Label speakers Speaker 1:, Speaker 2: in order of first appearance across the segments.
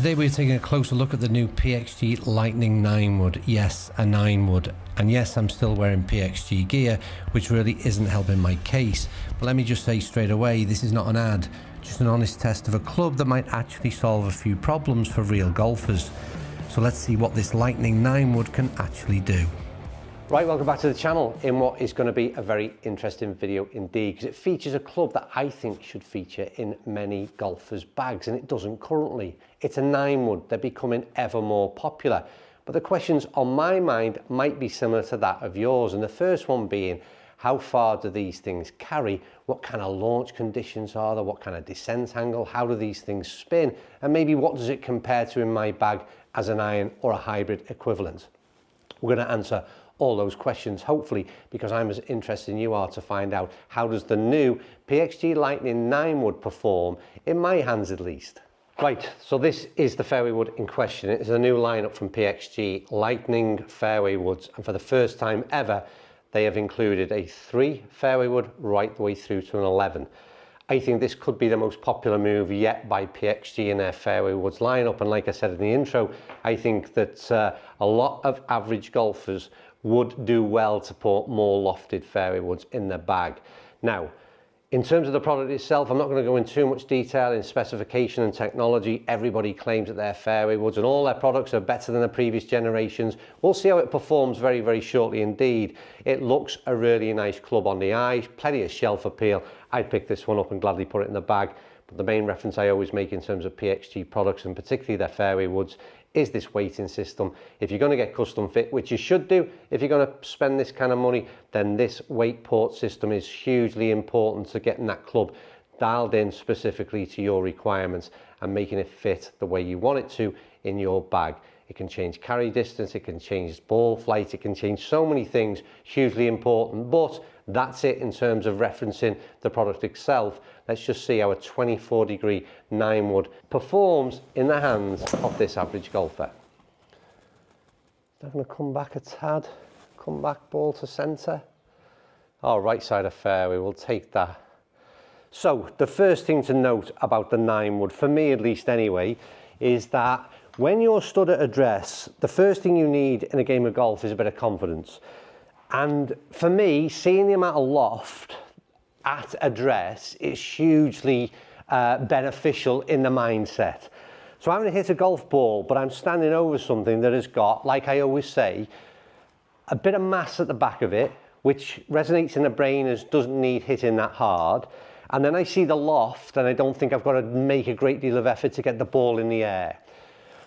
Speaker 1: Today we're taking a closer look at the new PXG Lightning 9 wood. Yes, a 9 wood. And yes, I'm still wearing PXG gear, which really isn't helping my case. But let me just say straight away, this is not an ad, just an honest test of a club that might actually solve a few problems for real golfers. So let's see what this Lightning 9 wood can actually do. Right, welcome back to the channel in what is going to be a very interesting video indeed, because it features a club that I think should feature in many golfers' bags, and it doesn't currently. It's a 9 wood. They're becoming ever more popular. But the questions on my mind might be similar to that of yours, and the first one being, how far do these things carry? What kind of launch conditions are there? What kind of descent angle? How do these things spin? And maybe what does it compare to in my bag as an iron or a hybrid equivalent? We're going to answer all those questions, hopefully, because I'm as interested in you are to find out how does the new PXG Lightning 9 wood perform, in my hands at least. Right, so this is the fairway wood in question. It is a new lineup from PXG, Lightning fairway woods, and for the first time ever, they have included a 3 fairway wood right the way through to an 11. I think this could be the most popular move yet by PXG in their fairway woods lineup, and like I said in the intro, I think that a lot of average golfers would do well to put more lofted fairway woods in their bag. Now, in terms of the product itself, I'm not going to go into too much detail in specification and technology. Everybody claims that their fairway woods and all their products are better than the previous generations. We'll see how it performs very, very shortly indeed. It looks a really nice club on the eye, plenty of shelf appeal. I'd pick this one up and gladly put it in the bag. But the main reference I always make in terms of PXG products, and particularly their fairway woods, is this weighting system. If you're going to get custom fit, which you should do, if you're going to spend this kind of money, then this weight port system is hugely important to getting that club dialed in specifically to your requirements and making it fit the way you want it to in your bag. It can change carry distance, it can change ball flight, it can change so many things, hugely important. But that's it in terms of referencing the product itself. Let's just see how a 24-degree 9 wood performs in the hands of this average golfer. They're going to come back a tad, come back ball to centre. Oh, right side of fairway, we'll take that. So the first thing to note about the 9 wood, for me at least anyway, is that when you're stood at address, the first thing you need in a game of golf is a bit of confidence. And for me, seeing the amount of loft at address is hugely beneficial in the mindset. So I'm going to hit a golf ball, but I'm standing over something that has got, like I always say, a bit of mass at the back of it, which resonates in the brain as doesn't need hitting that hard. And then I see the loft, and I don't think I've got to make a great deal of effort to get the ball in the air.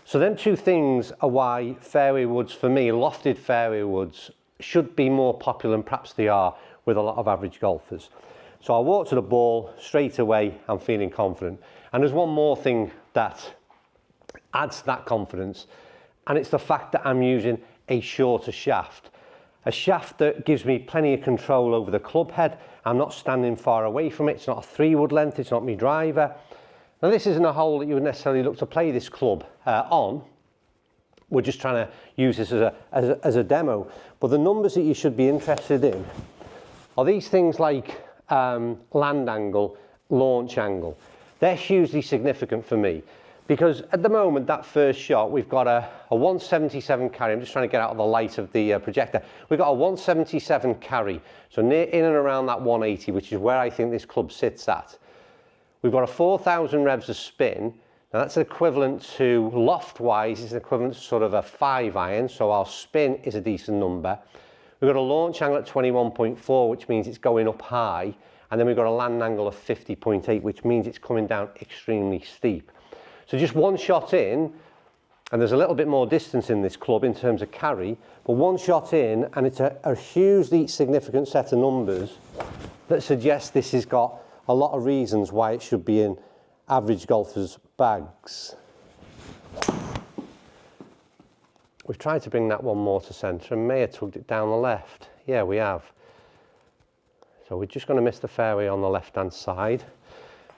Speaker 1: So them two things are why fairway woods, for me, lofted fairway woods, should be more popular than perhaps they are with a lot of average golfers. So I walk to the ball straight away, I'm feeling confident. And there's one more thing that adds to that confidence, and it's the fact that I'm using a shorter shaft. A shaft that gives me plenty of control over the club head. I'm not standing far away from it. It's not a 3 wood length, it's not my driver. Now this isn't a hole that you would necessarily look to play this club on. We're just trying to use this as a demo. But the numbers that you should be interested in are these things like land angle, launch angle. They're hugely significant for me, because at the moment, that first shot, we've got a 177 carry. I'm just trying to get out of the light of the projector. We've got a 177 carry, so near in and around that 180, which is where I think this club sits at. We've got a 4,000 revs of spin. Now that's equivalent to, loft-wise, it's equivalent to sort of a 5 iron, so our spin is a decent number. We've got a launch angle at 21.4, which means it's going up high, and then we've got a land angle of 50.8, which means it's coming down extremely steep. So just one shot in, and there's a little bit more distance in this club in terms of carry, but one shot in, and it's a hugely significant set of numbers that suggest this has got a lot of reasons why it should be in average golfers' bags. We've tried to bring that one more to centre and may have tugged it down the left. Yeah, we have. So we're just going to miss the fairway on the left-hand side.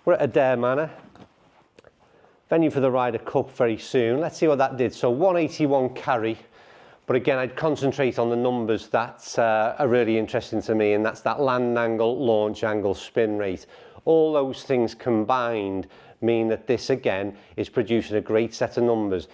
Speaker 1: We're at Adair Manor. Venue for the Ryder Cup very soon. Let's see what that did. So 181 carry. But again, I'd concentrate on the numbers that are really interesting to me, and that's that land angle, launch angle, spin rate. All those things combined
Speaker 2: mean that this again is producing a great set of numbers.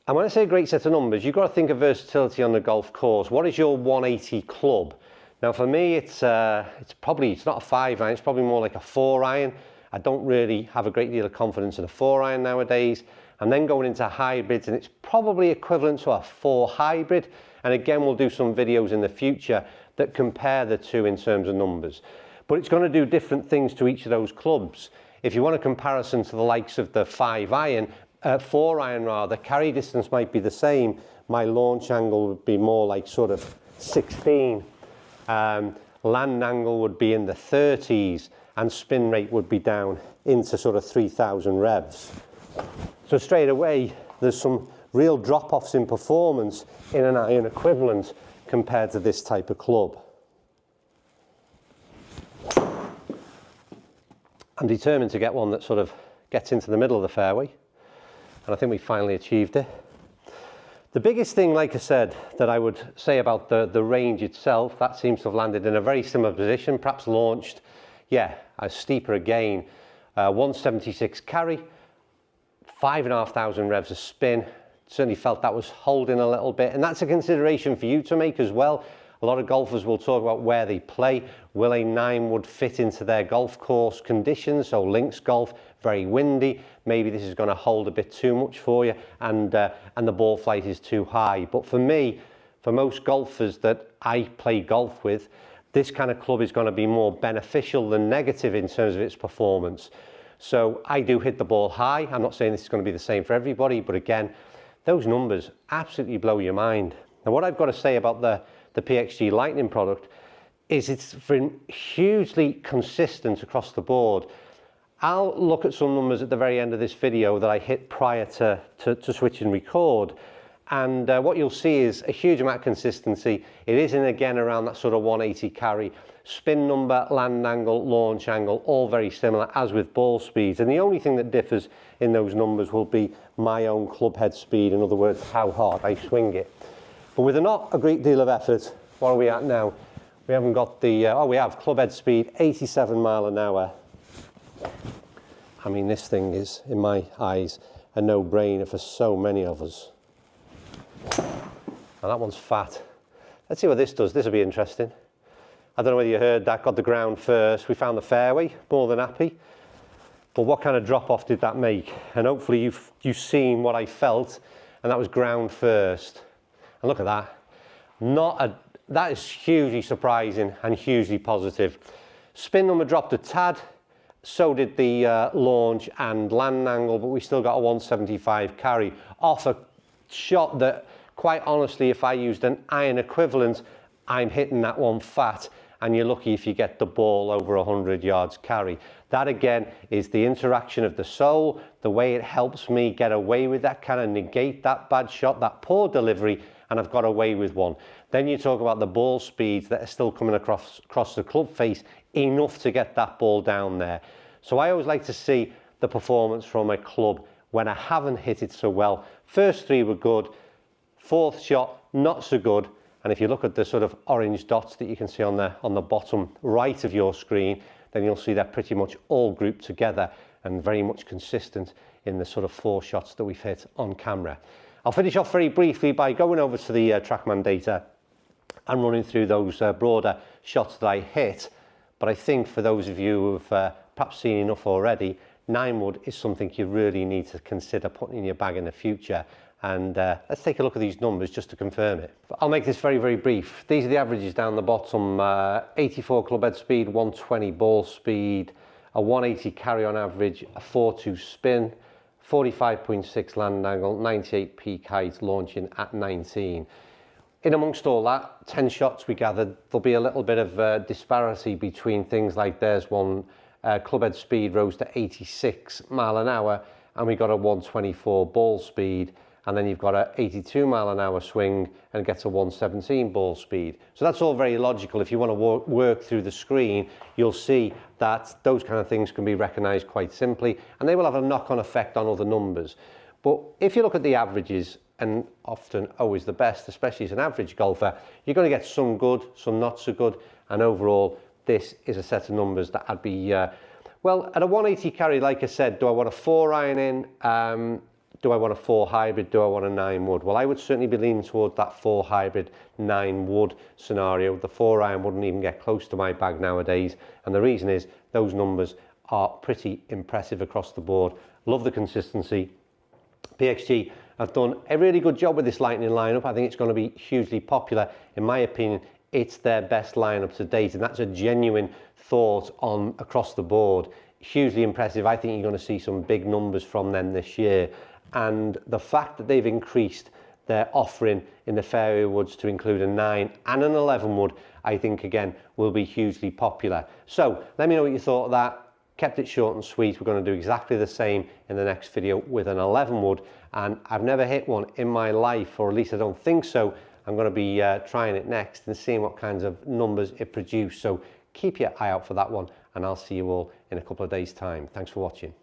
Speaker 2: And when I say a great set of numbers, you've got to think of versatility on the golf course. What is your 180 club? Now for me, it's not a 5 iron, it's probably more like a 4 iron. I don't really have a great deal of confidence in a 4 iron nowadays. And then going into hybrids, and it's probably equivalent to a 4 hybrid. And again, we'll do some videos in the future that compare the two in terms of numbers. But it's going to do different things to each of those clubs. If you want a comparison to the likes of the 5 iron, 4 iron rather, carry distance might be the same. My launch angle would be more like sort of 16. Land angle would be in the 30s, and spin rate would be down into sort of 3,000 revs. So straight away, there's some real drop-offs in performance in an iron equivalent compared to this type of club. I'm determined to get one that sort of gets into the middle of the fairway, and I think we finally achieved it. The biggest thing, like I said, that I would say about the range itself, that seems to have landed in a very similar position, perhaps launched, yeah, a steeper again, 176 carry, 5,500 revs of spin. Certainly felt that was holding a little bit, and that's a consideration for you to make as well. A lot of golfers will talk about where they play. Will a 9 wood fit into their golf course conditions? So links golf, very windy. Maybe this is going to hold a bit too much for you, and the ball flight is too high. But for me, for most golfers that I play golf with, this kind of club is going to be more beneficial than negative in terms of its performance. So I do hit the ball high. I'm not saying this is going to be the same for everybody, but again, those numbers absolutely blow your mind. Now, what I've got to say about the PXG Lightning product is it's been hugely consistent across the board. I'll look at some numbers at the very end of this video that I hit prior to switch and record, and what you'll see is a huge amount of consistency. It is in again around that sort of 180 carry. Spin number, land angle, launch angle, all very similar, as with ball speeds. And the only thing that differs in those numbers will be my own club head speed, in other words, how hard I swing it. But with not a great deal of effort, what are we at now? We haven't got the, we have club head speed, 87 mile an hour. I mean, this thing is, in my eyes, a no-brainer for so many of us. And that one's fat. Let's see what this does. This will be interesting. I don't know whether you heard that, got the ground first. We found the fairway, more than happy. But what kind of drop-off did that make? And hopefully you've seen what I felt, and that was ground first. And look at that. That is hugely surprising and hugely positive. Spin number dropped a tad, so did the launch and land angle, but we still got a 175 carry off a shot that, quite honestly, if I used an iron equivalent, I'm hitting that one fat, and you're lucky if you get the ball over 100 yards carry. That again is the interaction of the sole, the way it helps me get away with that, kind of negate that bad shot, that poor delivery, and I've got away with one. Then you talk about the ball speeds that are still coming across the club face, enough to get that ball down there. So I always like to see the performance from a club when I haven't hit it so well. First 3 were good, 4th shot not so good, and if you look at the sort of orange dots that you can see on the bottom right of your screen, then you'll see they're pretty much all grouped together and very much consistent in the sort of 4 shots that we've hit on camera. I'll finish off very briefly by going over to the TrackMan data and running through those broader shots that I hit. But I think for those of you who've perhaps seen enough already, 9 wood is something you really need to consider putting in your bag in the future. And let's take a look at these numbers just to confirm it. I'll make this very, very brief. These are the averages down the bottom. 84 club head speed, 120 ball speed, a 180 carry on average, a 4.2 spin, 45.6 land angle, 98 peak height, launching at 19. In amongst all that, 10 shots we gathered, there'll be a little bit of disparity between things like there's one club head speed rose to 86 mile an hour, and we got a 124 ball speed, and then you've got a 82 mile an hour swing and it gets a 117 ball speed. So that's all very logical. If you want to work through the screen, you'll see that those kind of things can be recognized quite simply, and they will have a knock-on effect on other numbers. But if you look at the averages, and often always the best, especially as an average golfer, you're going to get some good, some not so good, and overall this is a set of numbers that I'd be Well, at a 180 carry, like I said, do I want a 4-iron in? Do I want a 4 hybrid? Do I want a 9 wood? Well, I would certainly be leaning towards that 4 hybrid 9 wood scenario. The 4-iron wouldn't even get close to my bag nowadays. And the reason is those numbers are pretty impressive across the board. Love the consistency. PXG have done a really good job with this Lightning lineup. I think it's going to be hugely popular. In my opinion, it's their best lineup to date, and that's a genuine thought on across the board. Hugely impressive. I think you're going to see some big numbers from them this year. And the fact that they've increased their offering in the fairway woods to include a 9 and an 11 wood, I think again will be hugely popular. So let me know what you thought of that. Kept it short and sweet. We're going to do exactly the same in the next video with an 11 wood, and I've never hit one in my life, or at least I don't think so. I'm going to be trying it next and seeing what kinds of numbers it produces. So keep your eye out for that one, and I'll see you all in a couple of days' time. Thanks for watching.